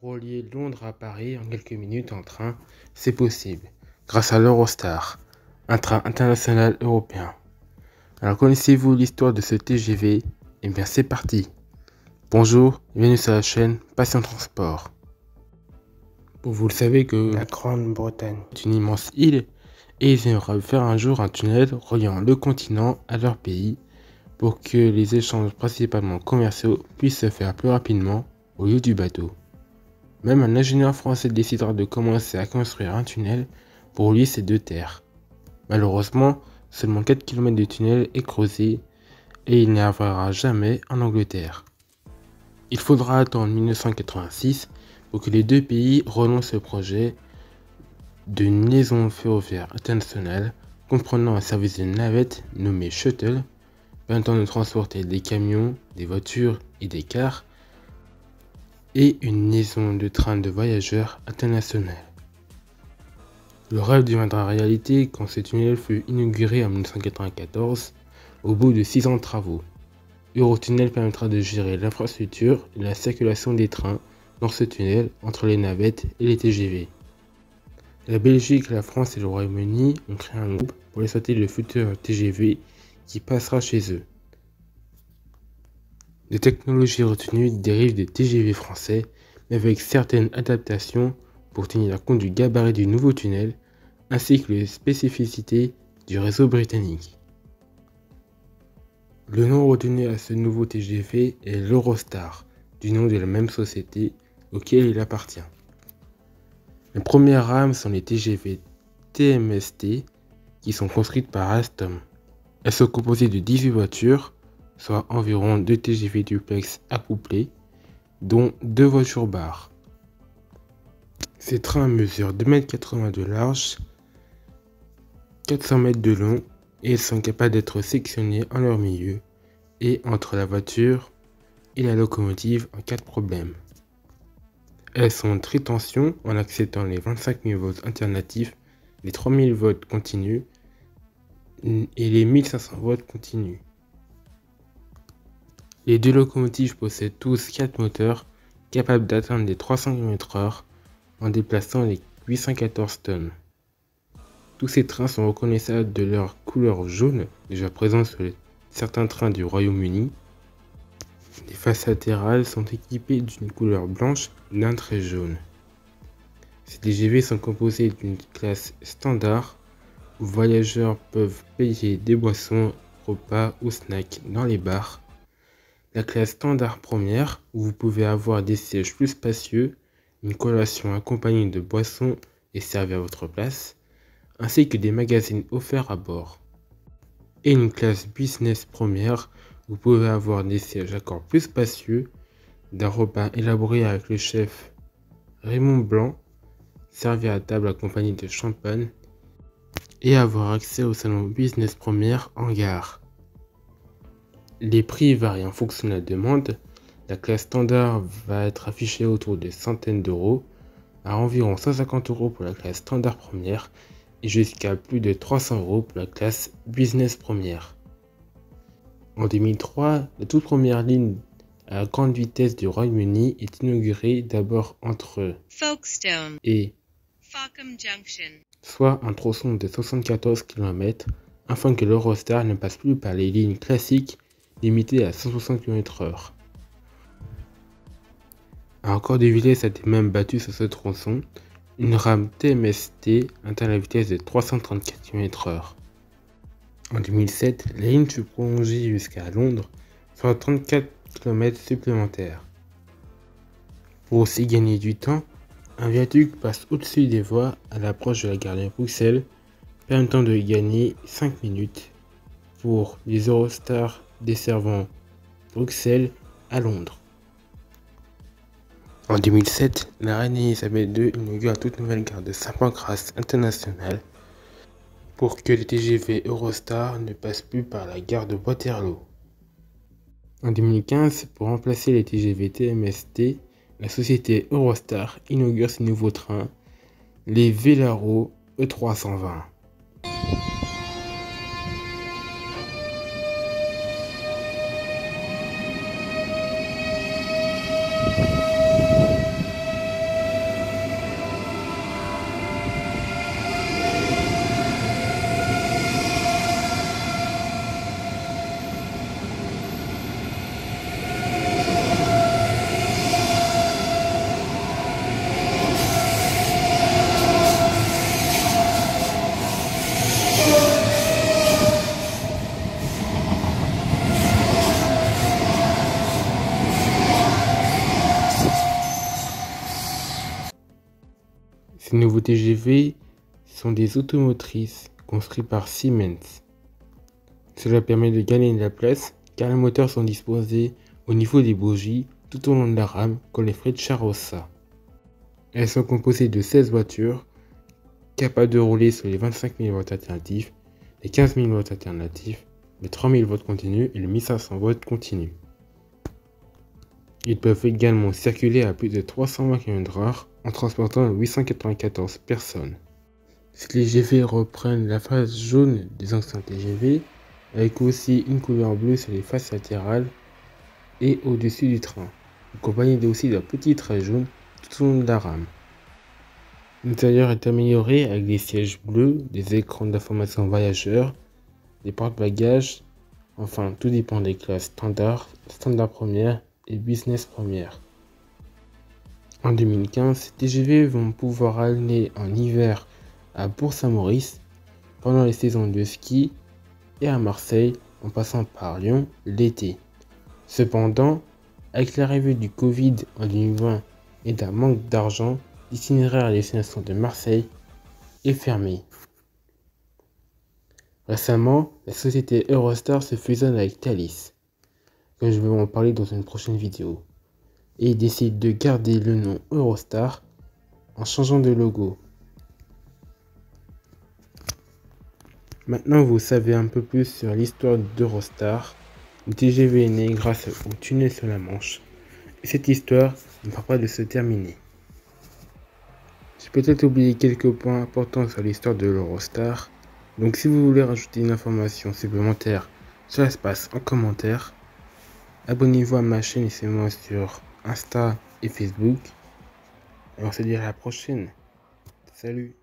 Relier Londres à Paris en quelques minutes en train, c'est possible, grâce à l'Eurostar, un train international européen. Alors connaissez-vous l'histoire de ce TGV? Eh bien c'est parti. Bonjour, bienvenue sur la chaîne Passion Transport. Vous le savez que la Grande-Bretagne est une immense île et ils aimeraient faire un jour un tunnel reliant le continent à leur pays pour que les échanges principalement commerciaux puissent se faire plus rapidement au lieu du bateau. Même un ingénieur français décidera de commencer à construire un tunnel pour relier ces deux terres. Malheureusement, seulement 4 km de tunnel est creusé et il n'y arrivera jamais en Angleterre. Il faudra attendre 1986 pour que les deux pays relancent ce projet de liaison ferroviaire internationale comprenant un service de navette nommé Shuttle, permettant de transporter des camions, des voitures et des cars, et une liaison de train de voyageurs international. Le rêve deviendra réalité quand ce tunnel fut inauguré en 1994, au bout de 6 ans de travaux. Eurotunnel permettra de gérer l'infrastructure et la circulation des trains dans ce tunnel entre les navettes et les TGV. La Belgique, la France et le Royaume-Uni ont créé un groupe pour exploiter le futur TGV qui passera chez eux. Les technologies retenues dérivent des TGV français, mais avec certaines adaptations pour tenir compte du gabarit du nouveau tunnel, ainsi que les spécificités du réseau britannique. Le nom retenu à ce nouveau TGV est l'Eurostar, du nom de la même société auquel il appartient. Les premières rames sont les TGV TMST qui sont construites par Alstom. Elles sont composées de 18 voitures, soit environ 2 TGV duplex accouplés, dont 2 voitures-bars. Ces trains mesurent 2,80 m de large, 400 m de long et ils sont capables d'être sectionnés en leur milieu et entre la voiture et la locomotive en cas de problème. Elles sont tritension en acceptant les 25 000 volts alternatifs, les 3000 volts continus et les 1500 volts continus. Les deux locomotives possèdent tous 4 moteurs capables d'atteindre les 300 km/h en déplaçant les 814 tonnes. Tous ces trains sont reconnaissables de leur couleur jaune, déjà présente sur certains trains du Royaume-Uni. Les faces latérales sont équipées d'une couleur blanche d'un trait jaune. Ces TGV sont composés d'une classe standard où voyageurs peuvent payer des boissons, repas ou snacks dans les bars. La classe standard première, où vous pouvez avoir des sièges plus spacieux, une collation accompagnée de boissons et servie à votre place, ainsi que des magazines offerts à bord. Et une classe business première, où vous pouvez avoir des sièges encore plus spacieux, d'un repas élaboré avec le chef Raymond Blanc, servi à table accompagné de champagne, et avoir accès au salon business première en gare. Les prix varient en fonction de la demande. La classe standard va être affichée autour de centaines d'euros, à environ 150 € pour la classe standard première et jusqu'à plus de 300 € pour la classe business première. En 2003, la toute première ligne à grande vitesse du Royaume-Uni est inaugurée d'abord entre Folkestone et Farkham Junction, soit un tronçon de 74 km, afin que l'Eurostar ne passe plus par les lignes classiques limitées à 160 km/h. Un corps de vitesse a été même battu sur ce tronçon. Une rame TMST atteint la vitesse de 334 km/h. En 2007, la ligne fut prolongée jusqu'à Londres, soit 34 km supplémentaires. Pour aussi gagner du temps, un viaduc passe au-dessus des voies à l'approche de la gare de Bruxelles, permettant de gagner 5 minutes pour les Eurostars desservant Bruxelles à Londres. En 2007, la reine Elisabeth II inaugure une toute nouvelle gare de Saint-Pancras internationale pour que les TGV Eurostar ne passent plus par la gare de Waterloo. En 2015, pour remplacer les TGV TMST, la société Eurostar inaugure ses nouveaux trains, les Velaro E320. Ces nouveaux TGV sont des automotrices construits par Siemens. Cela permet de gagner de la place car les moteurs sont disposés au niveau des bogies tout au long de la rame comme les Frecciarossa. Elles sont composées de 16 voitures capables de rouler sur les 25 000 volts alternatifs, les 15 000 volts alternatifs, les 3000 volts continus et les 1500 volts continus. Ils peuvent également circuler à plus de 320 km/h en transportant 894 personnes. Ces TGV reprennent la face jaune des anciens TGV, avec aussi une couleur bleue sur les faces latérales et au-dessus du train, accompagné aussi d'un petit trait jaune tout au long de la rame. L'intérieur est amélioré avec des sièges bleus, des écrans d'information voyageurs, des porte-bagages, enfin tout dépend des classes standard, standard première et business première. En 2015, ces TGV vont pouvoir aller en hiver à Bourg-Saint-Maurice pendant les saisons de ski et à Marseille en passant par Lyon l'été. Cependant, avec l'arrivée du Covid en 2020 et d'un manque d'argent, l'itinéraire à destination de Marseille est fermé. Récemment, la société Eurostar se fusionne avec Thalys, comme je vais en parler dans une prochaine vidéo, et décide de garder le nom Eurostar en changeant de logo. Maintenant vous savez un peu plus sur l'histoire d'Eurostar. Le TGV est né grâce au tunnel sur la Manche, et cette histoire ne va pas de se terminer. J'ai peut-être oublié quelques points importants sur l'histoire de l'Eurostar, donc si vous voulez rajouter une information supplémentaire sur l'espace en commentaire, abonnez-vous à ma chaîne et suivez-moi sur Insta et Facebook, et on se dit à la prochaine. Salut!